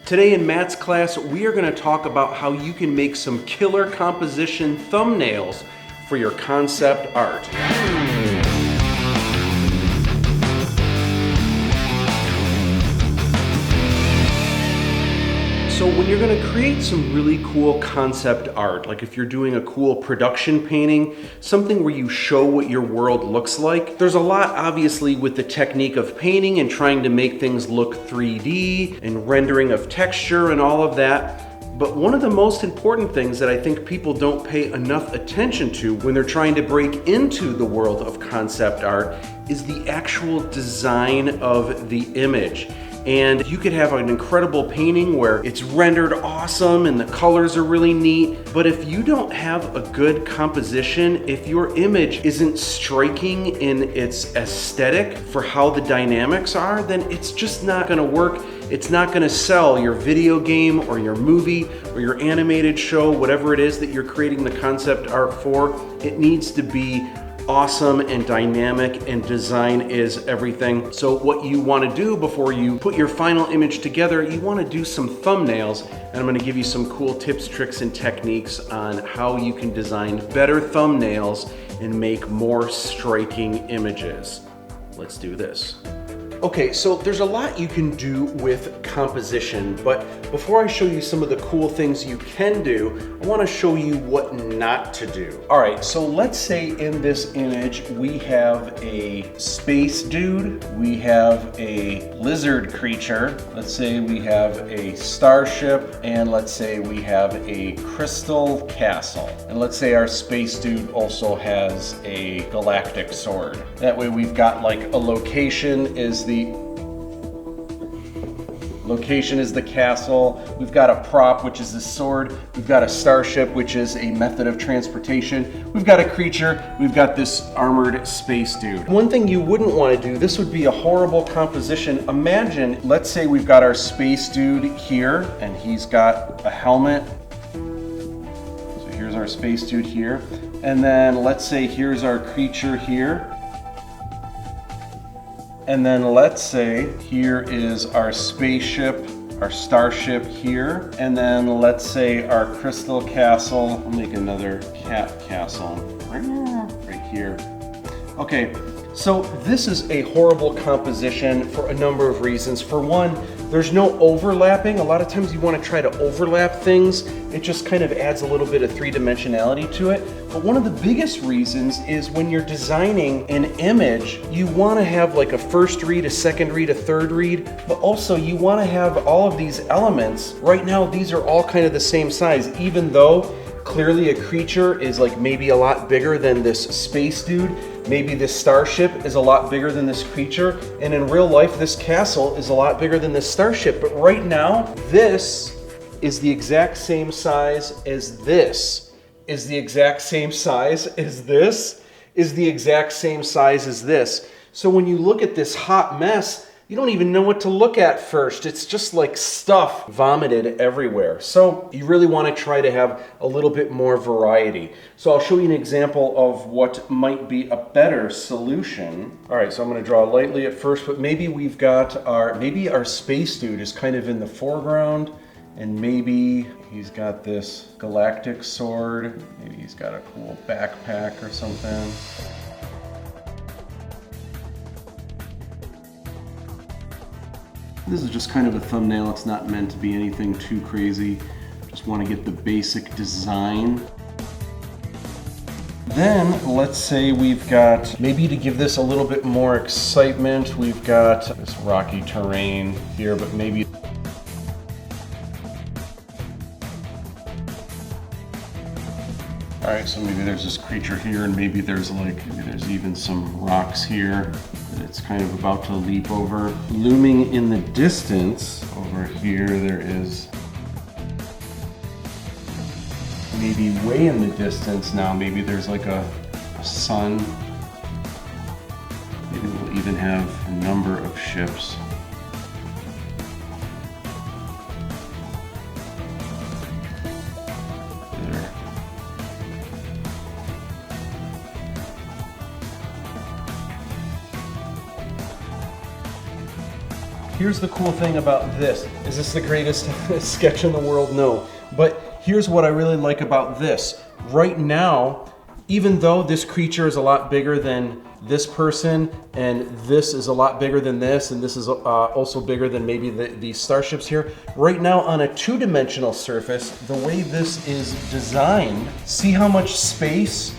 Today in Matt's class, we are going to talk about how you can make some killer composition thumbnails for your concept art. So when you're going to create some really cool concept art, like if you're doing a cool production painting, something where you show what your world looks like, there's a lot obviously with the technique of painting and trying to make things look 3D and rendering of texture and all of that. But one of the most important things that I think people don't pay enough attention to when they're trying to break into the world of concept art is the actual design of the image. And you could have an incredible painting where it's rendered awesome and the colors are really neat, but if you don't have a good composition, if your image isn't striking in its aesthetic for how the dynamics are, then it's just not gonna work. It's not gonna sell your video game or your movie or your animated show, whatever it is that you're creating the concept art for. It needs to be awesome and dynamic, and design is everything. So what you want to do before you put your final image together, you want to do some thumbnails, and I'm going to give you some cool tips, tricks, and techniques on how you can design better thumbnails and make more striking images. Let's do this. Okay, so there's a lot you can do with composition, but before I show you some of the cool things you can do, I want to show you what not to do. All right, so let's say in this image we have a space dude, we have a lizard creature, let's say we have a starship, and let's say we have a crystal castle. And let's say our space dude also has a galactic sword. That way we've got like a location is the castle, we've got a prop, which is the sword, we've got a starship, which is a method of transportation, we've got a creature, we've got this armored space dude. One thing you wouldn't want to do, this would be a horrible composition. Imagine, let's say we've got our space dude here, and he's got a helmet. So here's our space dude here. And then let's say here's our creature here. And then let's say here is our spaceship, our starship here. And then let's say our crystal castle. I'll make another cat castle right here. Okay, so this is a horrible composition for a number of reasons. For one, there's no overlapping. A lot of times you want to try to overlap things. It just kind of adds a little bit of three-dimensionality to it. But one of the biggest reasons is when you're designing an image, you want to have like a first read, a second read, a third read, but also you want to have all of these elements. Right now, these are all kind of the same size, even though clearly a creature is like maybe a lot bigger than this space dude. Maybe this starship is a lot bigger than this creature. And in real life, this castle is a lot bigger than this starship. But right now, this is the exact same size as this, is the exact same size as this, is the exact same size as this. So when you look at this hot mess, you don't even know what to look at first. It's just like stuff vomited everywhere. So you really want to try to have a little bit more variety. So I'll show you an example of what might be a better solution. All right, so I'm going to draw lightly at first, but maybe we've got maybe our space dude is kind of in the foreground, and maybe he's got this galactic sword. Maybe he's got a cool backpack or something. This is just kind of a thumbnail. It's not meant to be anything too crazy. Just want to get the basic design. Then let's say we've got, maybe to give this a little bit more excitement, we've got this rocky terrain here, but maybe all right, so maybe there's this creature here, and maybe there's even some rocks here that it's kind of about to leap over. Looming in the distance over here, there is maybe way in the distance now, maybe there's like a sun. Maybe we'll even have a number of ships. here's the cool thing about this. Is this the greatest sketch in the world? No. But here's what I really like about this. Right now, even though this creature is a lot bigger than this person, and this is a lot bigger than this, and this is also bigger than maybe these starships here, right now on a two-dimensional surface, the way this is designed, see how much space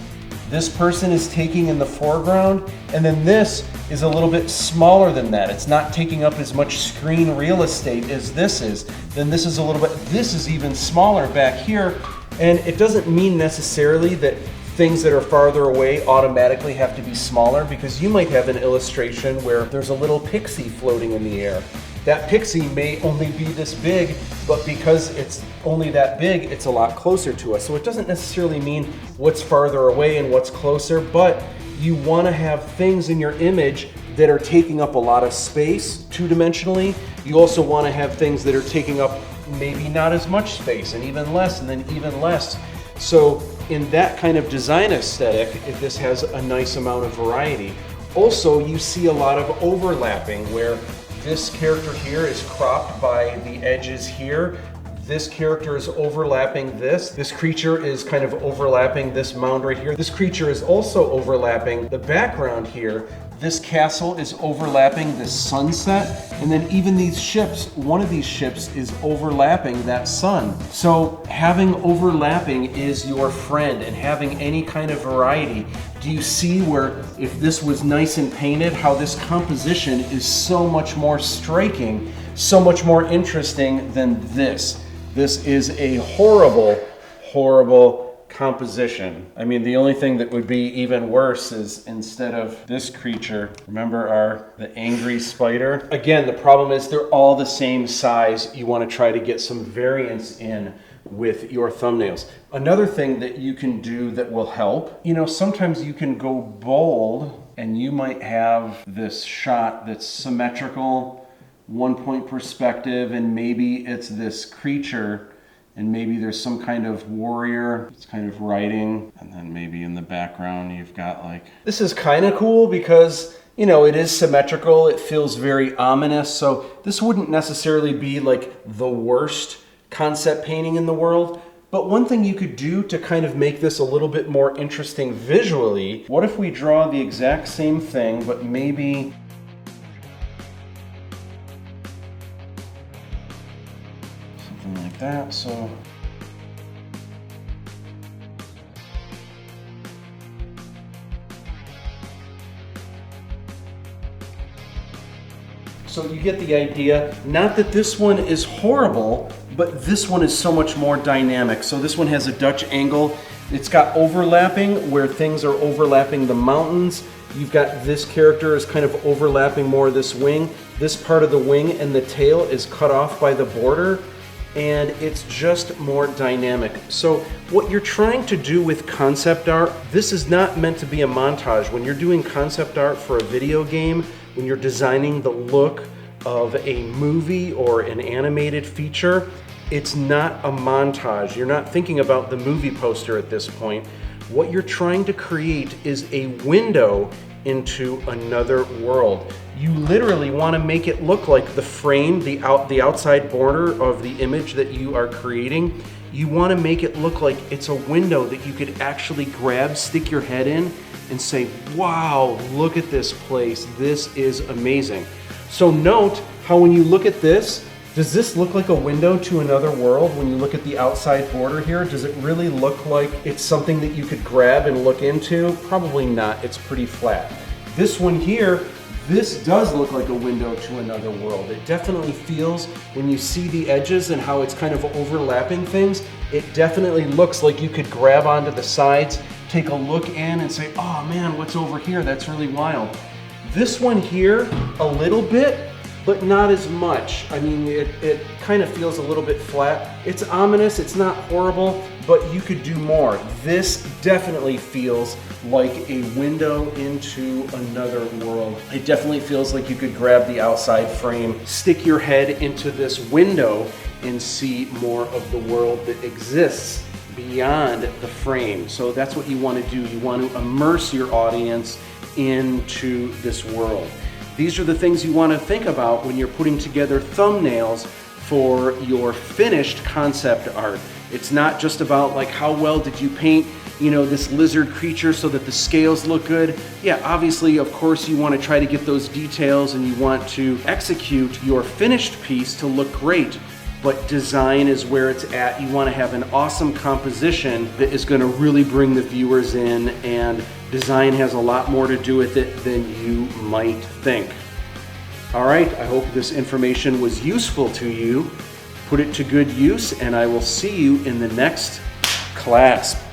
this person is taking in the foreground, and then this is a little bit smaller than that. It's not taking up as much screen real estate as this is. Then this is a little bit, this is even smaller back here, and it doesn't mean necessarily that things that are farther away automatically have to be smaller, because you might have an illustration where there's a little pixie floating in the air. That pixie may only be this big, but because it's only that big, it's a lot closer to us. So it doesn't necessarily mean what's farther away and what's closer, but you want to have things in your image that are taking up a lot of space two-dimensionally. You also want to have things that are taking up maybe not as much space, and even less, and then even less. So in that kind of design aesthetic, this has a nice amount of variety. Also, you see a lot of overlapping where this character here is cropped by the edges here. This character is overlapping this. This creature is kind of overlapping this mound right here. This creature is also overlapping the background here. This castle is overlapping this sunset, and then even these ships, one of these ships is overlapping that sun. So having overlapping is your friend, and having any kind of variety. Do you see where if this was nice and painted, how this composition is so much more striking, so much more interesting than this? This is a horrible, horrible composition. I mean, the only thing that would be even worse is instead of this creature, remember the angry spider? Again, the problem is they're all the same size. You want to try to get some variance in with your thumbnails. Another thing that you can do that will help, you know, sometimes you can go bold and you might have this shot that's symmetrical, one-point perspective, and maybe it's this creature, and maybe there's some kind of warrior that's kind of riding, and then maybe in the background you've got like... This is kind of cool because, you know, it is symmetrical, it feels very ominous, so this wouldn't necessarily be like the worst concept painting in the world. But one thing you could do to kind of make this a little bit more interesting visually, what if we draw the exact same thing, but maybe something like that, so you get the idea. Not that this one is horrible, but this one is so much more dynamic. So this one has a Dutch angle. It's got overlapping where things are overlapping the mountains. You've got this character is kind of overlapping more of this wing. This part of the wing and the tail is cut off by the border, and it's just more dynamic. So what you're trying to do with concept art, this is not meant to be a montage. When you're doing concept art for a video game, when you're designing the look of a movie or an animated feature, it's not a montage. You're not thinking about the movie poster at this point. What you're trying to create is a window into another world. You literally want to make it look like the frame, the outside border of the image that you are creating. You want to make it look like it's a window that you could actually grab, stick your head in, and say, wow, look at this place. This is amazing. So note how when you look at this, does this look like a window to another world? When you look at the outside border here, does it really look like it's something that you could grab and look into? Probably not, it's pretty flat. This one here, this does look like a window to another world. It definitely feels, when you see the edges and how it's kind of overlapping things, it definitely looks like you could grab onto the sides, take a look in and say, oh man, what's over here? That's really wild. This one here, a little bit, but not as much. I mean, it kind of feels a little bit flat. It's ominous, it's not horrible, but you could do more. This definitely feels like a window into another world. It definitely feels like you could grab the outside frame, stick your head into this window, and see more of the world that exists beyond the frame. So that's what you want to do. You want to immerse your audience into this world. These are the things you want to think about when you're putting together thumbnails for your finished concept art. It's not just about like how well did you paint, you know, this lizard creature so that the scales look good. Yeah, obviously, of course, you want to try to get those details and you want to execute your finished piece to look great. But design is where it's at. You want to have an awesome composition that is going to really bring the viewers in, and design has a lot more to do with it than you might think. All right, I hope this information was useful to you. Put it to good use, and I will see you in the next class.